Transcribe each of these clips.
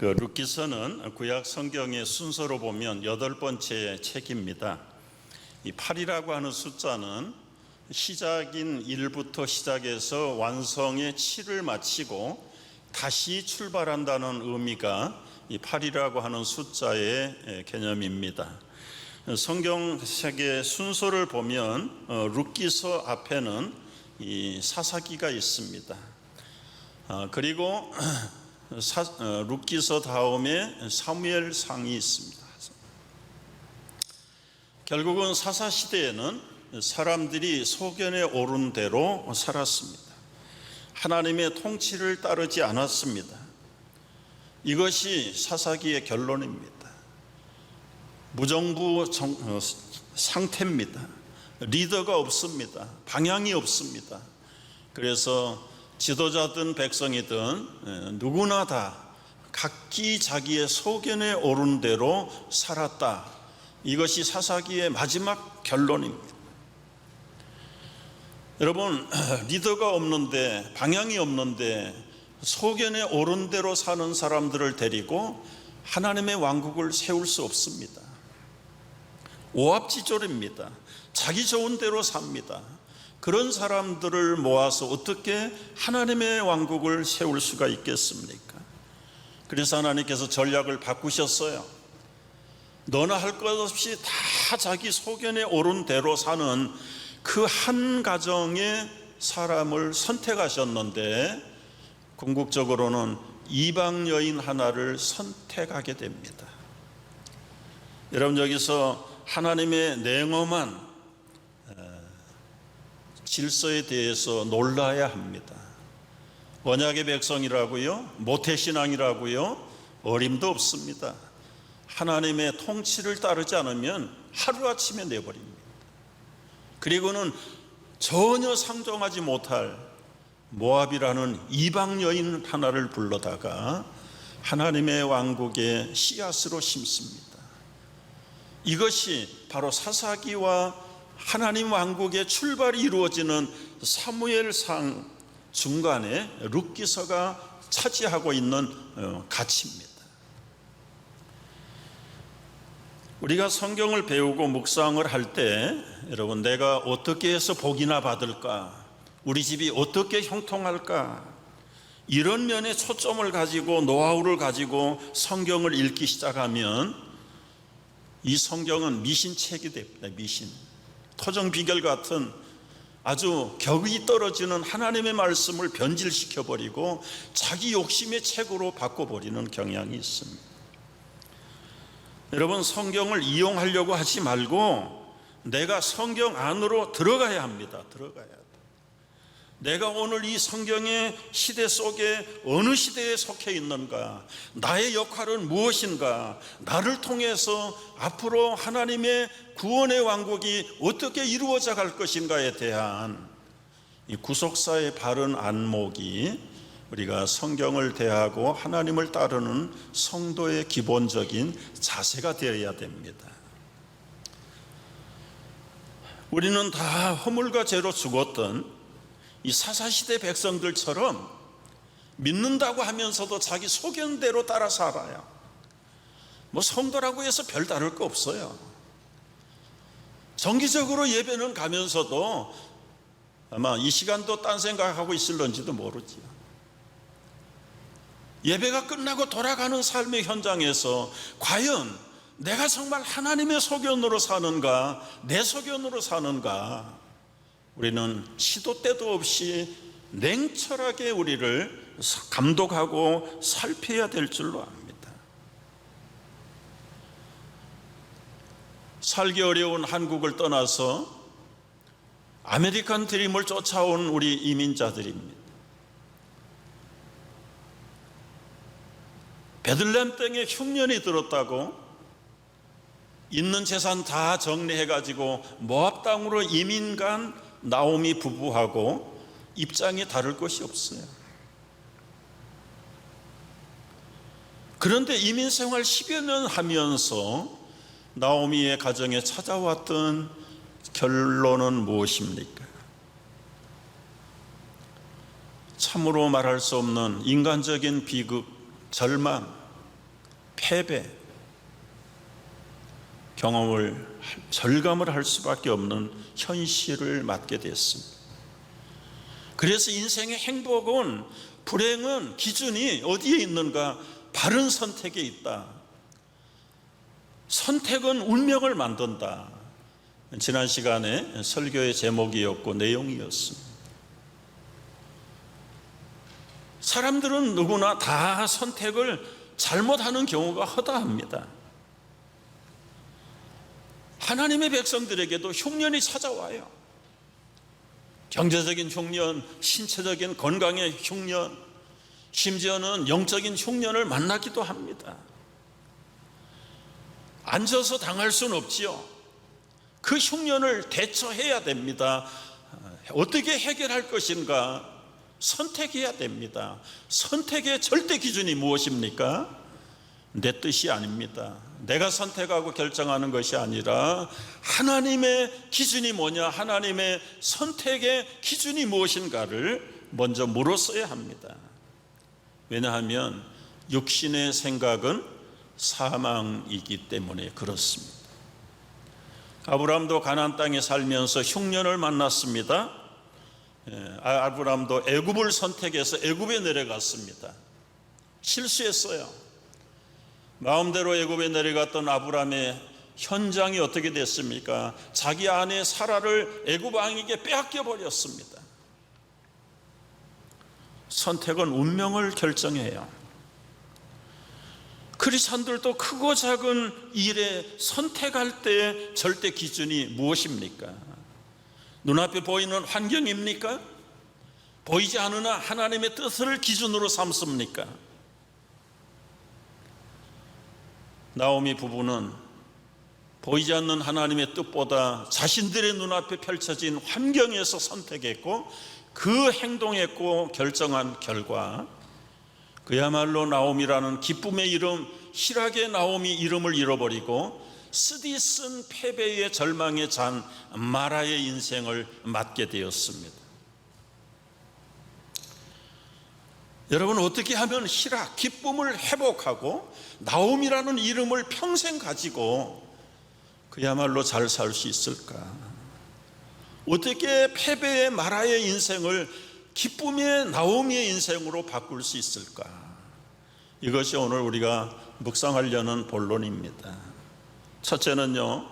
룻기서는 구약 성경의 순서로 보면 8번째 책입니다. 이 8이라고 하는 숫자는 시작인 1부터 시작해서 완성의 7을 마치고 다시 출발한다는 의미가 이 8이라고 하는 숫자의 개념입니다. 성경책의 순서를 보면 룻기서 앞에는 이 사사기가 있습니다. 그리고 룻기서 다음에 사무엘상이 있습니다. 결국은 사사시대에는 사람들이 소견에 오른 대로 살았습니다. 하나님의 통치를 따르지 않았습니다. 이것이 사사기의 결론입니다. 무정부 상태입니다. 리더가 없습니다. 방향이 없습니다. 그래서 지도자든 백성이든 누구나 다 각기 자기의 소견에 오른 대로 살았다. 이것이 사사기의 마지막 결론입니다. 여러분, 리더가 없는데, 방향이 없는데 소견에 오른 대로 사는 사람들을 데리고 하나님의 왕국을 세울 수 없습니다. 오합지졸입니다. 자기 좋은 대로 삽니다. 그런 사람들을 모아서 어떻게 하나님의 왕국을 세울 수가 있겠습니까? 그래서 하나님께서 전략을 바꾸셨어요. 너나 할 것 없이 다 자기 소견에 오른 대로 사는 그 한 가정의 사람을 선택하셨는데, 궁극적으로는 이방 여인 하나를 선택하게 됩니다. 여러분, 여기서 하나님의 냉엄한 질서에 대해서 놀라야 합니다. 언약의 백성이라고요? 모태신앙이라고요? 어림도 없습니다. 하나님의 통치를 따르지 않으면 하루아침에 내버립니다. 그리고는 전혀 상종하지 못할 모압이라는 이방 여인 하나를 불러다가 하나님의 왕국의 씨앗으로 심습니다. 이것이 바로 사사기와 하나님 왕국의 출발이 이루어지는 사무엘상 중간에 룻기서가 차지하고 있는 가치입니다. 우리가 성경을 배우고 묵상을 할 때, 여러분, 내가 어떻게 해서 복이나 받을까? 우리 집이 어떻게 형통할까? 이런 면에 초점을 가지고 노하우를 가지고 성경을 읽기 시작하면 이 성경은 미신책이 됩니다. 미신. 토정 비결 같은 아주 격이 떨어지는 하나님의 말씀을 변질시켜버리고 자기 욕심의 책으로 바꿔버리는 경향이 있습니다. 여러분, 성경을 이용하려고 하지 말고 내가 성경 안으로 들어가야 합니다. 들어가야 돼. 내가 오늘 이 성경의 시대 속에 어느 시대에 속해 있는가? 나의 역할은 무엇인가? 나를 통해서 앞으로 하나님의 구원의 왕국이 어떻게 이루어져 갈 것인가에 대한 이 구속사의 바른 안목이 우리가 성경을 대하고 하나님을 따르는 성도의 기본적인 자세가 되어야 됩니다. 우리는 다 허물과 죄로 죽었던 이 사사시대 백성들처럼 믿는다고 하면서도 자기 소견대로 따라 살아요. 뭐 성도라고 해서 별 다를 거 없어요. 정기적으로 예배는 가면서도 아마 이 시간도 딴 생각하고 있을런지도 모르지요. 예배가 끝나고 돌아가는 삶의 현장에서 과연 내가 정말 하나님의 소견으로 사는가, 내 소견으로 사는가, 우리는 시도 때도 없이 냉철하게 우리를 감독하고 살펴야 될 줄로 압니다. 살기 어려운 한국을 떠나서 아메리칸 드림을 쫓아온 우리 이민자들입니다. 베들레헴 땅에 흉년이 들었다고 있는 재산 다 정리해가지고 모압 땅으로 이민 간 나오미 부부하고 입장이 다를 것이 없어요. 그런데 이민 생활 10여 년 하면서 나오미의 가정에 찾아왔던 결론은 무엇입니까? 참으로 말할 수 없는 인간적인 비극, 절망, 패배, 절감을 할 수밖에 없는 현실을 맞게 됐습니다. 그래서 인생의 행복은, 불행은 기준이 어디에 있는가? 바른 선택에 있다. 선택은 운명을 만든다. 지난 시간에 설교의 제목이었고 내용이었습니다. 사람들은 누구나 다 선택을 잘못하는 경우가 허다합니다. 하나님의 백성들에게도 흉년이 찾아와요. 경제적인 흉년, 신체적인 건강의 흉년, 심지어는 영적인 흉년을 만나기도 합니다. 앉아서 당할 수는 없지요. 그 흉년을 대처해야 됩니다. 어떻게 해결할 것인가? 선택해야 됩니다. 선택의 절대 기준이 무엇입니까? 내 뜻이 아닙니다. 내가 선택하고 결정하는 것이 아니라 하나님의 기준이 뭐냐, 하나님의 선택의 기준이 무엇인가를 먼저 물었어야 합니다. 왜냐하면 육신의 생각은 사망이기 때문에 그렇습니다. 아브라함도 가나안 땅에 살면서 흉년을 만났습니다. 아브라함도 애굽을 선택해서 애굽에 내려갔습니다. 실수했어요. 마음대로 애굽에 내려갔던 아브라함의 현장이 어떻게 됐습니까? 자기 아내 사라를 애굽 왕에게 빼앗겨 버렸습니다. 선택은 운명을 결정해요. 크리스찬들도 크고 작은 일에 선택할 때 절대 기준이 무엇입니까? 눈앞에 보이는 환경입니까? 보이지 않으나 하나님의 뜻을 기준으로 삼습니까? 나오미 부부는 보이지 않는 하나님의 뜻보다 자신들의 눈앞에 펼쳐진 환경에서 선택했고 그 행동했고 결정한 결과 그야말로 나오미라는 기쁨의 이름, 희락의 나오미 이름을 잃어버리고 쓰디쓴 패배의 절망에 잔 마라의 인생을 맞게 되었습니다. 여러분, 어떻게 하면 희락, 기쁨을 회복하고 나오미라는 이름을 평생 가지고 그야말로 잘 살 수 있을까? 어떻게 패배의 마라의 인생을 기쁨의 나오미의 인생으로 바꿀 수 있을까? 이것이 오늘 우리가 묵상하려는 본론입니다. 첫째는요,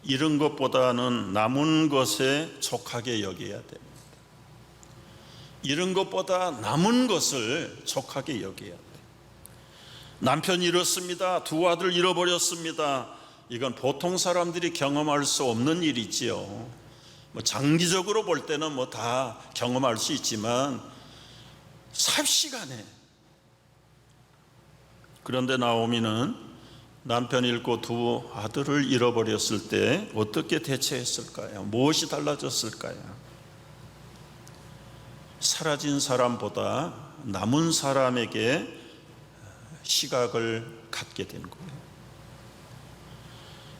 잃은 것보다는 남은 것에 족하게 여겨야 됩니다. 잃은 것보다 남은 것을 족하게 여겨야 돼요. 남편 잃었습니다. 두 아들 잃어버렸습니다. 이건 보통 사람들이 경험할 수 없는 일이지요. 장기적으로 볼 때는 다 경험할 수 있지만 삽시간에. 그런데 나오미는 남편 잃고 두 아들을 잃어버렸을 때 어떻게 대처했을까요? 무엇이 달라졌을까요? 사라진 사람보다 남은 사람에게 시각을 갖게 된 거예요.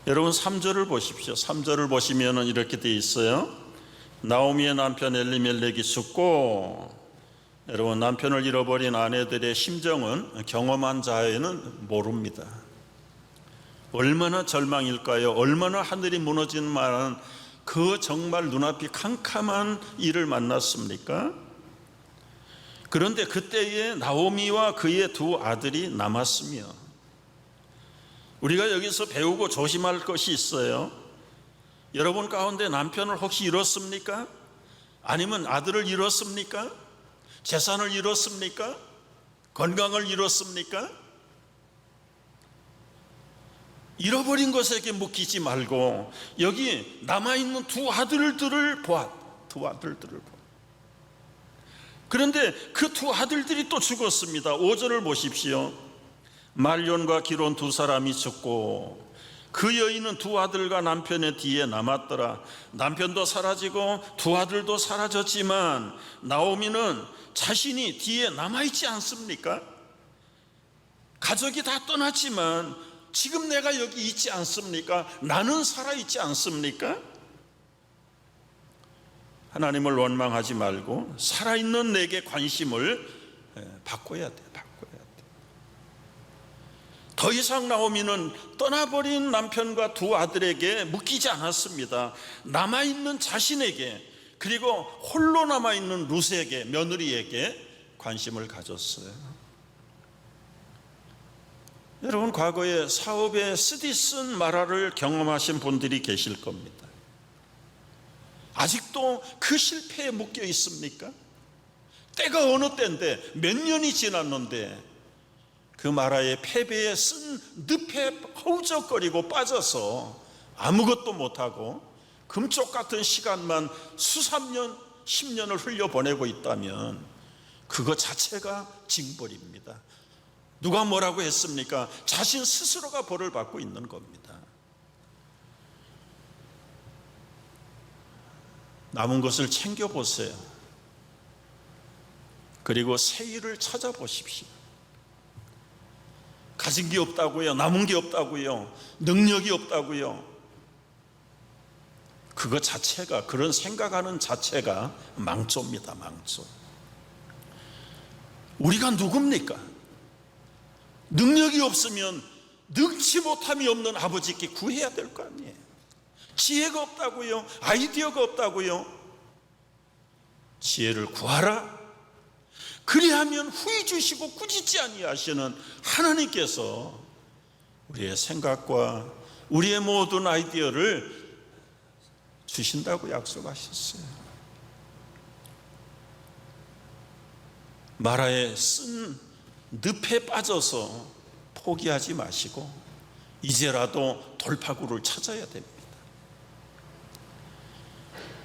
여러분 3절을 보십시오. 3절을 보시면 이렇게 돼 있어요. 나오미의 남편 엘리멜렉이 죽고, 여러분 남편을 잃어버린 아내들의 심정은 경험한 자에는 모릅니다. 얼마나 절망일까요? 얼마나 하늘이 무너진 만한 그 정말 눈앞이 캄캄한 일을 만났습니까? 그런데 그때에 나오미와 그의 두 아들이 남았으며, 우리가 여기서 배우고 조심할 것이 있어요. 여러분 가운데 남편을 혹시 잃었습니까? 아니면 아들을 잃었습니까? 재산을 잃었습니까? 건강을 잃었습니까? 잃어버린 것에게 묶이지 말고 여기 남아있는 두 아들들을 보아. 그런데 그 두 아들들이 또 죽었습니다. 5절을 보십시오. 말론과 기론 두 사람이 죽고 그 여인은 두 아들과 남편의 뒤에 남았더라. 남편도 사라지고 두 아들도 사라졌지만 나오미는 자신이 뒤에 남아있지 않습니까? 가족이 다 떠났지만 지금 내가 여기 있지 않습니까? 나는 살아있지 않습니까? 하나님을 원망하지 말고 살아있는 내게 관심을 바꿔야 돼. 더 더 이상 나오미는 떠나버린 남편과 두 아들에게 묶이지 않았습니다. 남아있는 자신에게, 그리고 홀로 남아있는 룻에게, 며느리에게 관심을 가졌어요. 여러분, 과거에 사업에 쓰디쓴 마라를 경험하신 분들이 계실 겁니다. 아직도 그 실패에 묶여 있습니까? 때가 어느 때인데, 몇 년이 지났는데 그 마라의 패배에 쓴 늪에 허우적거리고 빠져서 아무것도 못하고 금쪽 같은 시간만 수삼 년, 10년을 흘려보내고 있다면 그거 자체가 징벌입니다. 누가 뭐라고 했습니까? 자신 스스로가 벌을 받고 있는 겁니다. 남은 것을 챙겨보세요. 그리고 새 일을 찾아보십시오. 가진 게 없다고요? 남은 게 없다고요? 능력이 없다고요? 그거 자체가, 그런 생각하는 자체가 망조입니다. 망조. 우리가 누굽니까? 능력이 없으면 능치 못함이 없는 아버지께 구해야 될 거 아니에요. 지혜가 없다고요? 아이디어가 없다고요? 지혜를 구하라. 그리하면 후히 주시고 꾸짖지 아니하시는 하나님께서 우리의 생각과 우리의 모든 아이디어를 주신다고 약속하셨어요. 마라에 쓴 늪에 빠져서 포기하지 마시고 이제라도 돌파구를 찾아야 됩니다.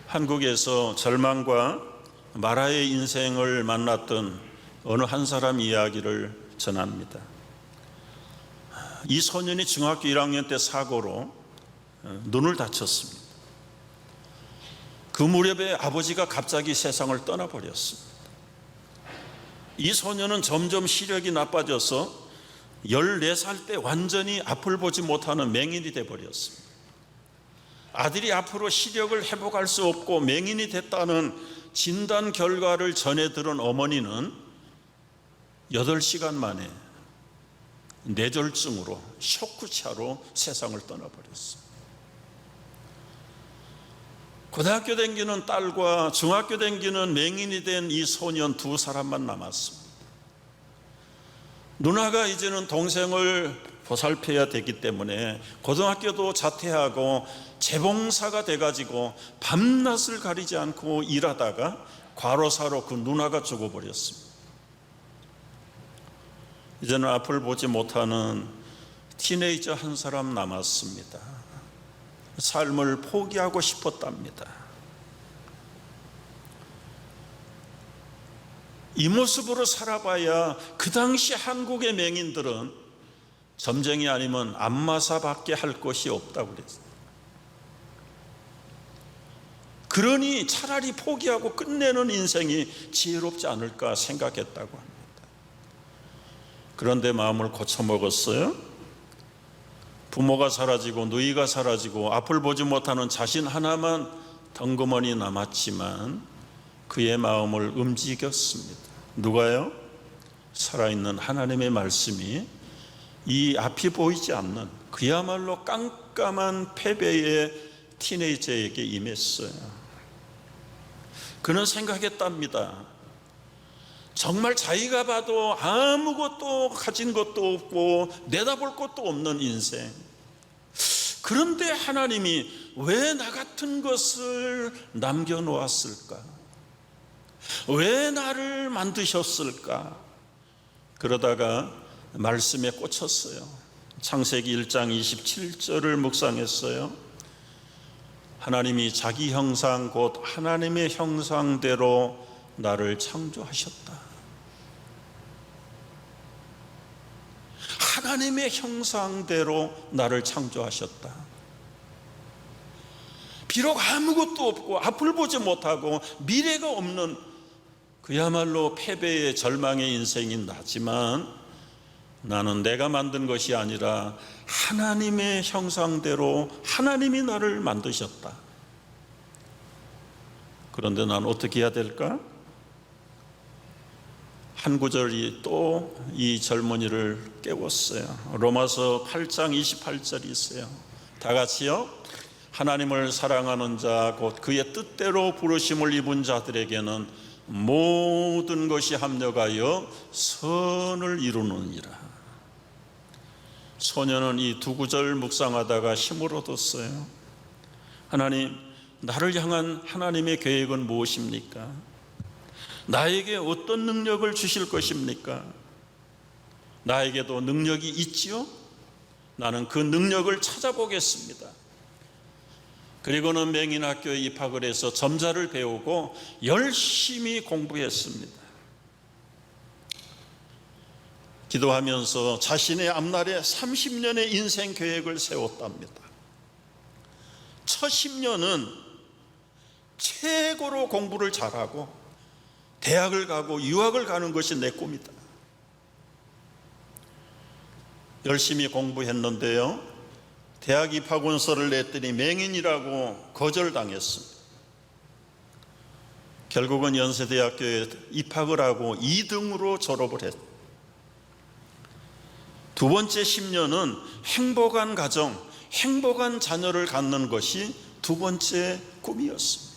한국에서 절망과 마라의 인생을 만났던 어느 한 사람 이야기를 전합니다. 이 소년이 중학교 1학년 때 사고로 눈을 다쳤습니다. 그 무렵에 아버지가 갑자기 세상을 떠나버렸습니다. 이 소년은 점점 시력이 나빠져서 14살 때 완전히 앞을 보지 못하는 맹인이 되어버렸습니다. 아들이 앞으로 시력을 회복할 수 없고 맹인이 됐다는 진단 결과를 전해 들은 어머니는 8시간 만에 뇌졸중으로 쇼크차로 세상을 떠나버렸습니다. 고등학교 다니는 딸과 중학교 다니는 맹인이 된 이 소년 두 사람만 남았습니다. 누나가 이제는 동생을 보살펴야 되기 때문에 고등학교도 자퇴하고 재봉사가 돼가지고 밤낮을 가리지 않고 일하다가 과로사로 그 누나가 죽어버렸습니다. 이제는 앞을 보지 못하는 티네이저 한 사람 남았습니다. 삶을 포기하고 싶었답니다. 이 모습으로 살아봐야 그 당시 한국의 맹인들은 점쟁이 아니면 안마사밖에 할 것이 없다고 그랬어요. 그러니 차라리 포기하고 끝내는 인생이 지혜롭지 않을까 생각했다고 합니다. 그런데 마음을 고쳐먹었어요. 부모가 사라지고 누이가 사라지고 앞을 보지 못하는 자신 하나만 덩그머니 남았지만 그의 마음을 움직였습니다. 누가요? 살아있는 하나님의 말씀이 이 앞이 보이지 않는 그야말로 깜깜한 패배의 티네이저에게 임했어요. 그는 생각했답니다. 정말 자기가 봐도 아무것도 가진 것도 없고 내다볼 것도 없는 인생. 그런데 하나님이 왜 나 같은 것을 남겨놓았을까? 왜 나를 만드셨을까? 그러다가 말씀에 꽂혔어요. 창세기 1장 27절을 묵상했어요. 하나님이 자기 형상 곧 하나님의 형상대로 나를 창조하셨다. 하나님의 형상대로 나를 창조하셨다. 비록 아무것도 없고 앞을 보지 못하고 미래가 없는 그야말로 패배의 절망의 인생인 나지만 나는 내가 만든 것이 아니라 하나님의 형상대로 하나님이 나를 만드셨다. 그런데 난 어떻게 해야 될까? 한 구절이 또 이 젊은이를 깨웠어요. 로마서 8장 28절이 있어요. 다 같이요. 하나님을 사랑하는 자 곧 그의 뜻대로 부르심을 입은 자들에게는 모든 것이 합력하여 선을 이루느니라. 소녀는 이 두 구절 묵상하다가 힘을 얻었어요. 하나님, 나를 향한 하나님의 계획은 무엇입니까? 나에게 어떤 능력을 주실 것입니까? 나에게도 능력이 있지요? 나는 그 능력을 찾아보겠습니다. 그리고는 맹인학교에 입학을 해서 점자를 배우고 열심히 공부했습니다. 기도하면서 자신의 앞날에 30년의 인생 계획을 세웠답니다. 첫 10년은 최고로 공부를 잘하고 대학을 가고 유학을 가는 것이 내 꿈이다. 열심히 공부했는데요, 대학 입학원서를 냈더니 맹인이라고 거절당했습니다. 결국은 연세대학교에 입학을 하고 2등으로 졸업을 했습니다. 두 번째 10년은 행복한 가정, 행복한 자녀를 갖는 것이 두 번째 꿈이었습니다.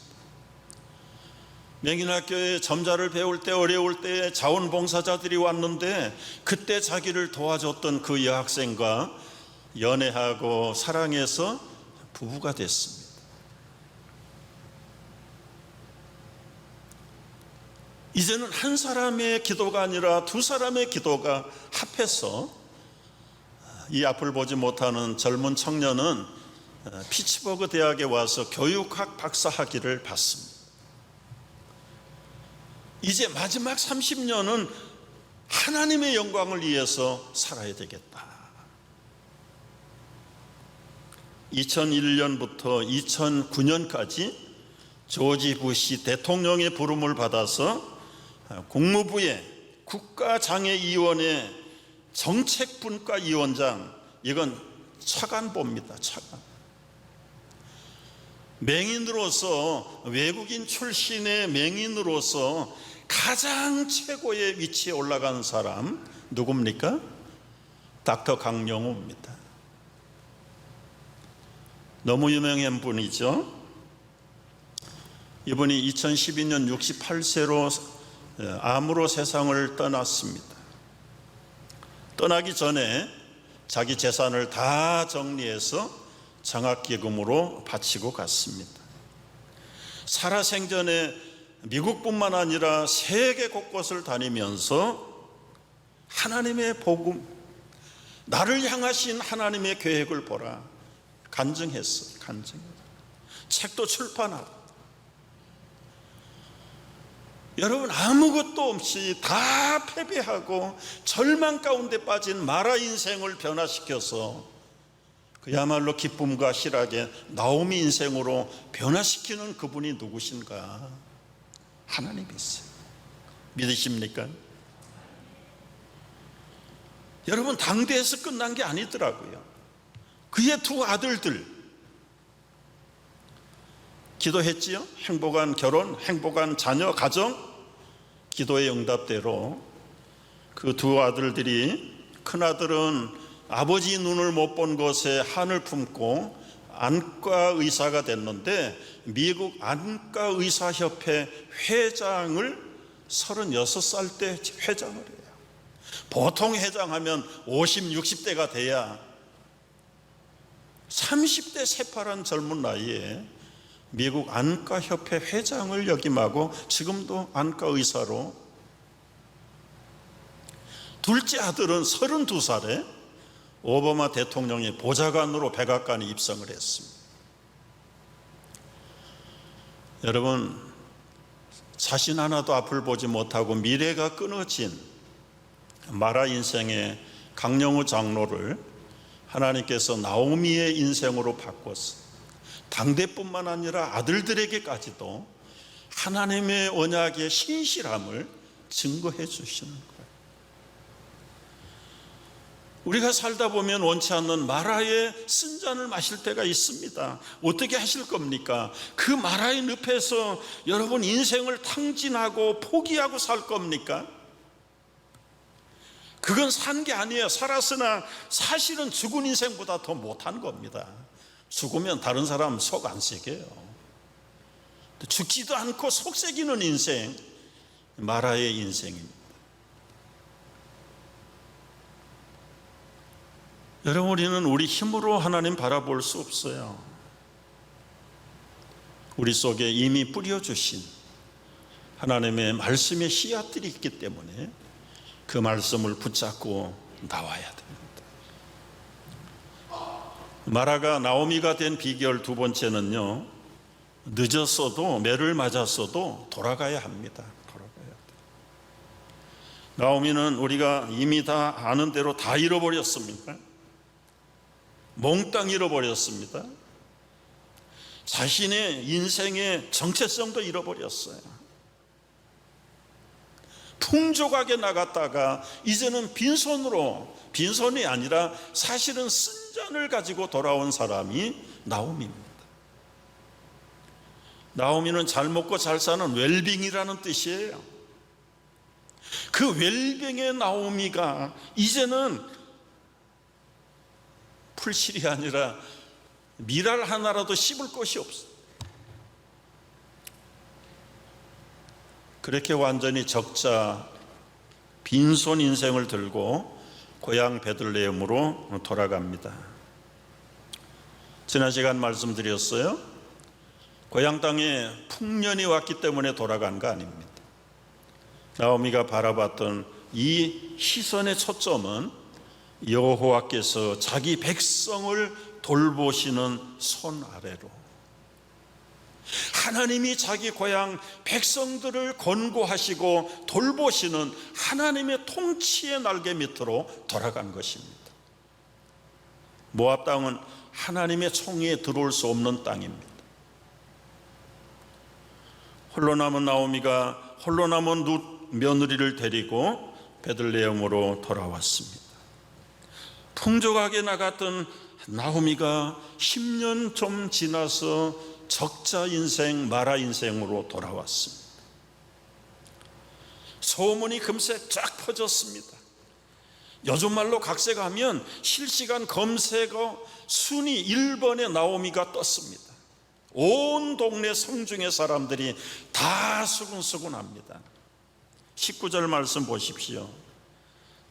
맹인학교에 점자를 배울 때 어려울 때 자원봉사자들이 왔는데 그때 자기를 도와줬던 그 여학생과 연애하고 사랑해서 부부가 됐습니다. 이제는 한 사람의 기도가 아니라 두 사람의 기도가 합해서 이 앞을 보지 못하는 젊은 청년은 피츠버그 대학에 와서 교육학 박사 학위를 받습니다. 이제 마지막 30년은 하나님의 영광을 위해서 살아야 되겠다. 2001년부터 2009년까지 조지 부시 대통령의 부름을 받아서 국무부의 국가장애위원회 정책분과위원장, 이건 차관보입니다. 차관. 맹인으로서, 외국인 출신의 맹인으로서 가장 최고의 위치에 올라간 사람 누굽니까? 닥터 강영우입니다. 너무 유명한 분이죠. 이분이 2012년 68세로 암으로 세상을 떠났습니다. 떠나기 전에 자기 재산을 다 정리해서 장학기금으로 바치고 갔습니다. 살아생전에 미국뿐만 아니라 세계 곳곳을 다니면서 하나님의 복음, 나를 향하신 하나님의 계획을 보라 간증했어요. 책도 출판하고. 여러분, 아무것도 없이 다 패배하고 절망 가운데 빠진 마라 인생을 변화시켜서 그야말로 기쁨과 희락의 나오미 인생으로 변화시키는 그분이 누구신가? 하나님이세요. 믿으십니까? 여러분, 당대에서 끝난 게 아니더라고요. 그의 두 아들들 기도했지요. 행복한 결혼, 행복한 자녀, 가정. 기도의 응답대로 그 두 아들들이, 큰아들은 아버지 눈을 못 본 곳에 한을 품고 안과 의사가 됐는데 미국 안과의사협회 회장을 36살 때 회장을 해요. 보통 회장하면 50, 60대가 돼야 30대 새파란 젊은 나이에 미국 안과협회 회장을 역임하고 지금도 안과의사로. 둘째 아들은 32살에 오바마 대통령의 보좌관으로 백악관에 입성을 했습니다. 여러분, 자신 하나도 앞을 보지 못하고 미래가 끊어진 마라 인생의 강영우 장로를 하나님께서 나오미의 인생으로 바꿨어요. 당대뿐만 아니라 아들들에게까지도 하나님의 언약의 신실함을 증거해 주시는 거예요. 우리가 살다 보면 원치 않는 마라의 쓴잔을 마실 때가 있습니다. 어떻게 하실 겁니까? 그 마라의 늪에서 여러분 인생을 탕진하고 포기하고 살 겁니까? 그건 산 게 아니에요. 살았으나 사실은 죽은 인생보다 더 못한 겁니다. 죽으면 다른 사람 속 안 새겨요. 죽지도 않고 속 새기는 인생, 마라의 인생입니다. 여러분, 우리는 우리 힘으로 하나님 바라볼 수 없어요. 우리 속에 이미 뿌려주신 하나님의 말씀의 씨앗들이 있기 때문에 그 말씀을 붙잡고 나와야 됩니다. 마라가 나오미가 된 비결 두 번째는요, 늦었어도, 매를 맞았어도 돌아가야 합니다. 돌아가야 돼요. 나오미는 우리가 이미 다 아는 대로 다 잃어버렸습니까? 몽땅 잃어버렸습니다. 자신의 인생의 정체성도 잃어버렸어요. 풍족하게 나갔다가 이제는 빈손이 아니라 사실은 쓴잔을 가지고 돌아온 사람이 나오미입니다. 나오미는 잘 먹고 잘 사는 웰빙이라는 뜻이에요. 그 웰빙의 나오미가 이제는 풀실이 아니라 미랄 하나라도 씹을 것이 없어. 그렇게 완전히 적자 빈손 인생을 들고 고향 베들레헴으로 돌아갑니다. 지난 시간 말씀드렸어요. 고향 땅에 풍년이 왔기 때문에 돌아간 거 아닙니다. 나오미가 바라봤던 이 시선의 초점은 여호와께서 자기 백성을 돌보시는 손 아래로, 하나님이 자기 고향 백성들을 권고하시고 돌보시는 하나님의 통치의 날개 밑으로 돌아간 것입니다. 모압 땅은 하나님의 총에 들어올 수 없는 땅입니다. 홀로 남은 나오미가 홀로 남은 룻 며느리를 데리고 베들레헴으로 돌아왔습니다. 풍족하게 나갔던 나오미가 10년 좀 지나서 적자 인생, 마라 인생으로 돌아왔습니다. 소문이 금세 쫙 퍼졌습니다. 요즘 말로 각색하면 실시간 검색어 순위 1번에 나오미가 떴습니다. 온 동네 성중의 사람들이 다 수근수근합니다. 19절 말씀 보십시오.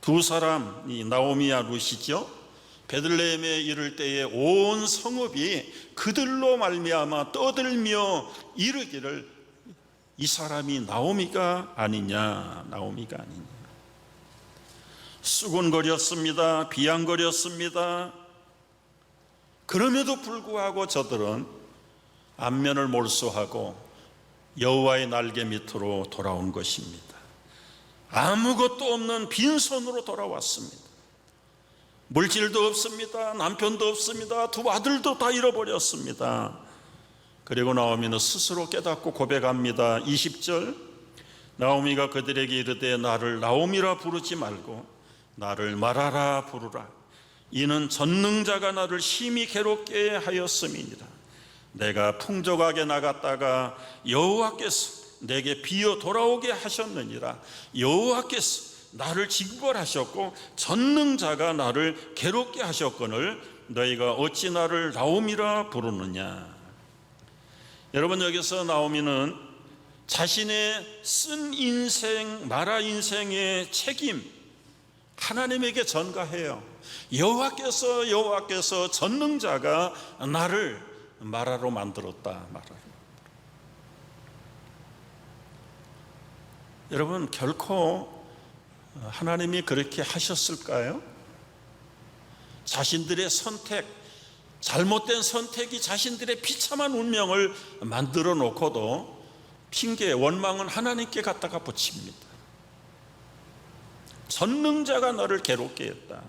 두 사람이 나오미와 룻이죠. 베들레헴에 이를 때에 온 성읍이 그들로 말미암아 떠들며 이르기를 이 사람이 나오미가 아니냐, 나오미가 아니냐. 수군거렸습니다. 비양거렸습니다. 그럼에도 불구하고 저들은 안면을 몰수하고 여호와의 날개 밑으로 돌아온 것입니다. 아무것도 없는 빈손으로 돌아왔습니다. 물질도 없습니다. 남편도 없습니다. 두 아들도 다 잃어버렸습니다. 그리고 나오미는 스스로 깨닫고 고백합니다. 20절, 나오미가 그들에게 이르되 나를 나오미라 부르지 말고 나를 마라라 부르라. 이는 전능자가 나를 심히 괴롭게 하였음이니라. 내가 풍족하게 나갔다가 여호와께서 내게 비어 돌아오게 하셨느니라. 여호와께서 나를 징벌하셨고 전능자가 나를 괴롭게 하셨거늘 너희가 어찌 나를 나오미라 부르느냐. 여러분, 여기서 나오미는 자신의 쓴 인생, 마라 인생의 책임 하나님에게 전가해요. 여호와께서 전능자가 나를 마라로 만들었다. 마라로. 여러분, 결코 하나님이 그렇게 하셨을까요? 자신들의 선택, 잘못된 선택이 자신들의 비참한 운명을 만들어 놓고도 핑계, 원망은 하나님께 갖다가 붙입니다. 전능자가 너를 괴롭게 했다.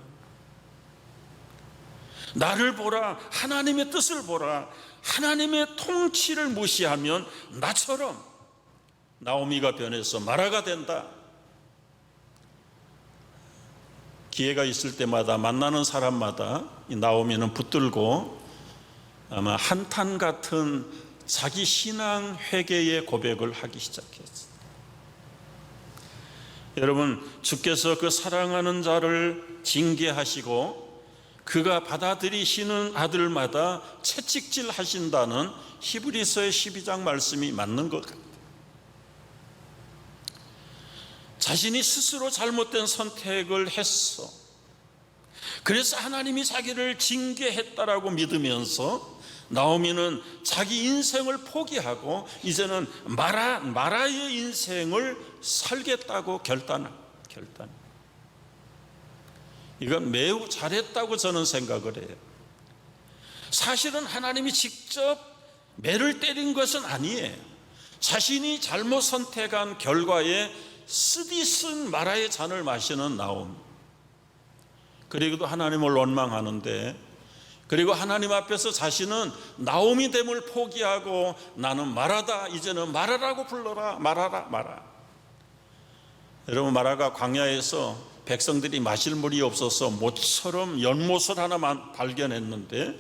나를 보라, 하나님의 뜻을 보라. 하나님의 통치를 무시하면 나처럼 나오미가 변해서 마라가 된다. 기회가 있을 때마다 만나는 사람마다 이 나오미는 붙들고 아마 한탄 같은 자기 신앙 회개의 고백을 하기 시작했어요. 여러분, 주께서 그 사랑하는 자를 징계하시고 그가 받아들이시는 아들마다 채찍질 하신다는 히브리서의 12장 말씀이 맞는 것 같아요. 자신이 스스로 잘못된 선택을 했어. 그래서 하나님이 자기를 징계했다라고 믿으면서 나오미는 자기 인생을 포기하고 이제는 마라의 인생을 살겠다고 결단. 이건 매우 잘했다고 저는 생각을 해요. 사실은 하나님이 직접 매를 때린 것은 아니에요. 자신이 잘못 선택한 결과에 쓰디쓴 마라의 잔을 마시는 나오미. 그리고도 하나님을 원망하는데, 그리고 하나님 앞에서 자신은 나오미 됨을 포기하고 나는 마라다, 이제는 마라라고 불러라. 마라. 여러분, 마라가 광야에서 백성들이 마실 물이 없어서 모처럼 연못을 하나만 발견했는데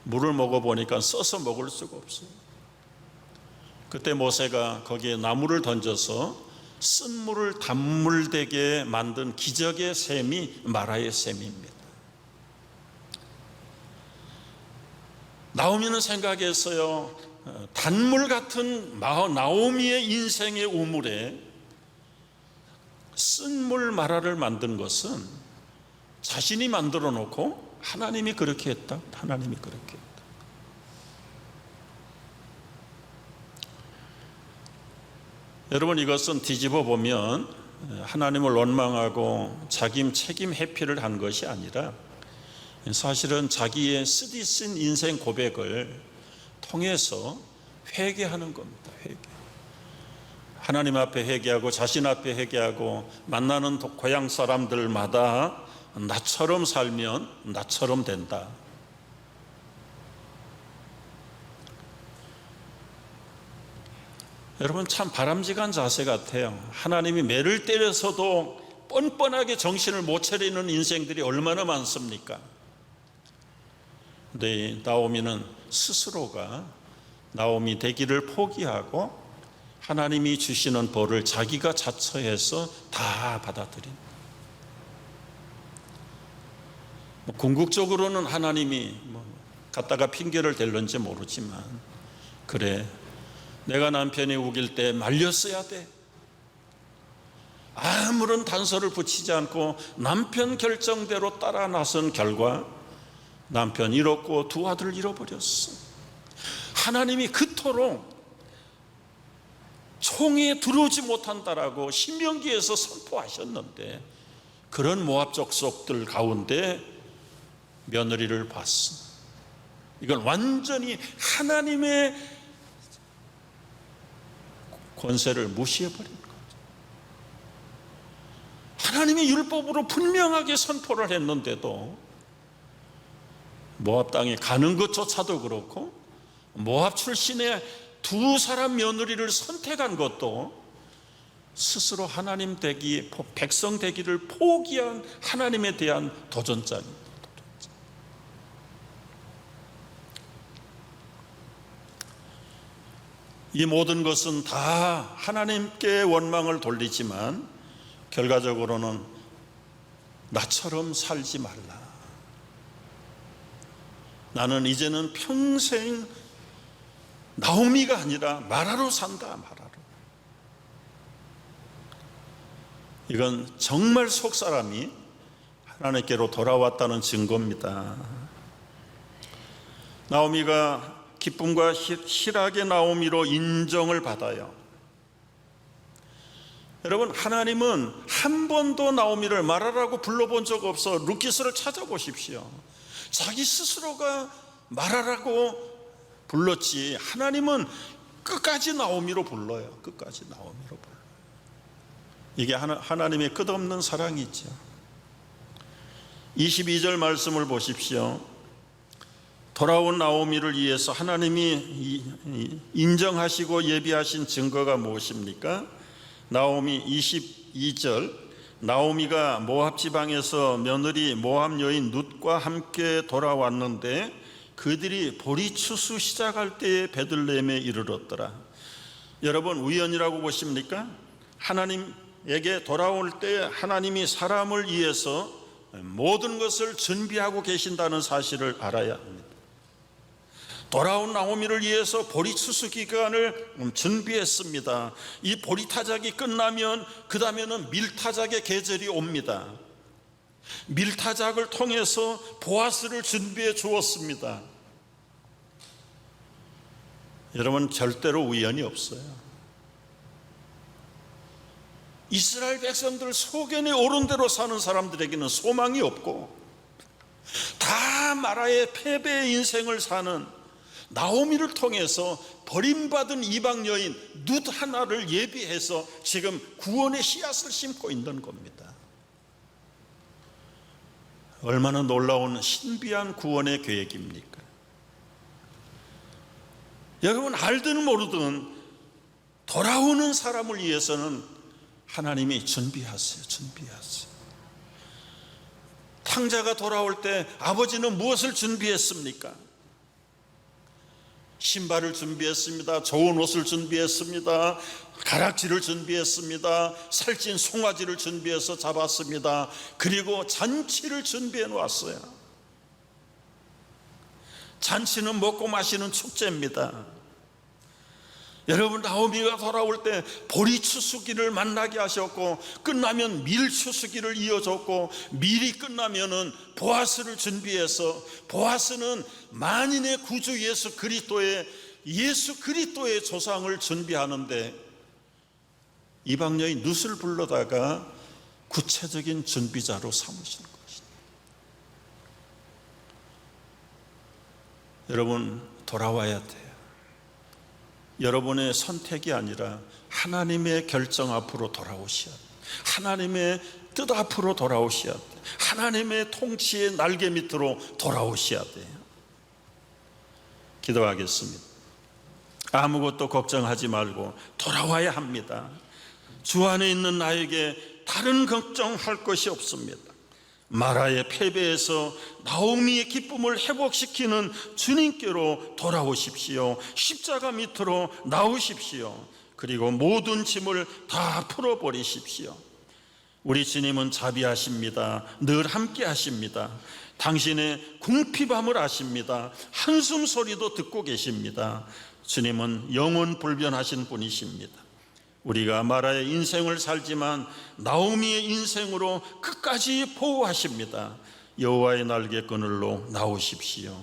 물을 먹어보니까 써서 먹을 수가 없어요. 그때 모세가 거기에 나무를 던져서 쓴 물을 단물 되게 만든 기적의 샘이 마라의 샘입니다. 나오미는 생각했어요. 단물 같은 나오미의 인생의 우물에 쓴물 마라를 만든 것은 자신이 만들어 놓고 하나님이 그렇게 했다. 하나님이 그렇게 했다. 여러분, 이것은 뒤집어 보면 하나님을 원망하고 자기 책임 회피를 한 것이 아니라 사실은 자기의 쓰디쓴 인생 고백을 통해서 회개하는 겁니다. 회개. 하나님 앞에 회개하고 자신 앞에 회개하고 만나는 고향 사람들마다 나처럼 살면 나처럼 된다. 여러분, 참 바람직한 자세 같아요. 하나님이 매를 때려서도 뻔뻔하게 정신을 못 차리는 인생들이 얼마나 많습니까? 근데 나오미는 스스로가 나오미 되기를 포기하고 하나님이 주시는 벌을 자기가 자처해서 다 받아들인. 궁극적으로는 하나님이 갖다가 핑계를 댈는지 모르지만, 그래, 내가 남편이 우길 때 말렸어야 돼. 아무런 단서를 붙이지 않고 남편 결정대로 따라 나선 결과 남편 잃었고 두 아들을 잃어버렸어. 하나님이 그토록 총에 들어오지 못한다라고 신명기에서 선포하셨는데, 그런 모압 족속들 가운데 며느리를 봤어. 이건 완전히 하나님의 권세를 무시해버린 거죠. 하나님이 율법으로 분명하게 선포를 했는데도 모압 땅에 가는 것조차도 그렇고, 모압 출신의 두 사람 며느리를 선택한 것도 스스로 하나님 되기, 백성 되기를 포기한 하나님에 대한 도전장입니다. 이 모든 것은 다 하나님께 원망을 돌리지만 결과적으로는 나처럼 살지 말라. 나는 이제는 평생 나오미가 아니라 마라로 산다. 마라로. 이건 정말 속사람이 하나님께로 돌아왔다는 증거입니다. 나오미가 기쁨과 희락의 나오미로 인정을 받아요. 여러분, 하나님은 한 번도 나오미를 마라라고 불러본 적 없어. 룻기스를 찾아보십시오. 자기 스스로가 마라라고 불렀지, 하나님은 끝까지 나오미로 불러요. 끝까지 나오미로 불러요. 이게 하나님의 끝없는 사랑이죠. 22절 말씀을 보십시오. 돌아온 나오미를 위해서 하나님이 인정하시고 예비하신 증거가 무엇입니까? 나오미 22절, 나오미가 모압 지방에서 며느리 모압 여인 룻과 함께 돌아왔는데 그들이 보리 추수 시작할 때에 베들레헴에 이르렀더라. 여러분, 우연이라고 보십니까? 하나님 에게 돌아올 때 하나님이 사람을 위해서 모든 것을 준비하고 계신다는 사실을 알아야 합니다. 돌아온 나오미를 위해서 보리 추수 기간을 준비했습니다. 이 보리 타작이 끝나면 그 다음에는 밀타작의 계절이 옵니다. 밀타작을 통해서 보아스를 준비해 주었습니다. 여러분, 절대로 우연이 없어요. 이스라엘 백성들 소견에 오른 대로 사는 사람들에게는 소망이 없고 다 마라의 패배의 인생을 사는 나오미를 통해서 버림받은 이방 여인 룻 하나를 예비해서 지금 구원의 씨앗을 심고 있는 겁니다. 얼마나 놀라운 신비한 구원의 계획입니까? 여러분, 알든 모르든 돌아오는 사람을 위해서는 하나님이 준비하세요. 탕자가 돌아올 때 아버지는 무엇을 준비했습니까? 신발을 준비했습니다. 좋은 옷을 준비했습니다. 가락지를 준비했습니다. 살찐 송아지를 준비해서 잡았습니다. 그리고 잔치를 준비해 놓았어요. 잔치는 먹고 마시는 축제입니다. 여러분, 나오미가 돌아올 때 보리 추수기를 만나게 하셨고, 끝나면 밀 추수기를 이어줬고, 밀이 끝나면은 보아스를 준비해서, 보아스는 만인의 구주 예수 그리스도의 조상을 준비하는데 이방 여인 룻을 불러다가 구체적인 준비자로 삼으신 것입니다. 여러분, 돌아와야 돼요. 여러분의 선택이 아니라 하나님의 결정 앞으로 돌아오셔야 돼요. 하나님의 뜻 앞으로 돌아오셔야 돼요. 하나님의 통치의 날개 밑으로 돌아오셔야 돼요. 기도하겠습니다. 아무것도 걱정하지 말고 돌아와야 합니다. 주 안에 있는 나에게 다른 걱정할 것이 없습니다. 마라의 패배에서 나오미의 기쁨을 회복시키는 주님께로 돌아오십시오. 십자가 밑으로 나오십시오. 그리고 모든 짐을 다 풀어버리십시오. 우리 주님은 자비하십니다. 늘 함께 하십니다. 당신의 궁핍함을 아십니다. 한숨 소리도 듣고 계십니다. 주님은 영원 불변하신 분이십니다. 우리가 마라의 인생을 살지만 나오미의 인생으로 끝까지 보호하십니다. 여호와의 날개 그늘로 나오십시오.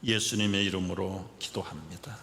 예수님의 이름으로 기도합니다.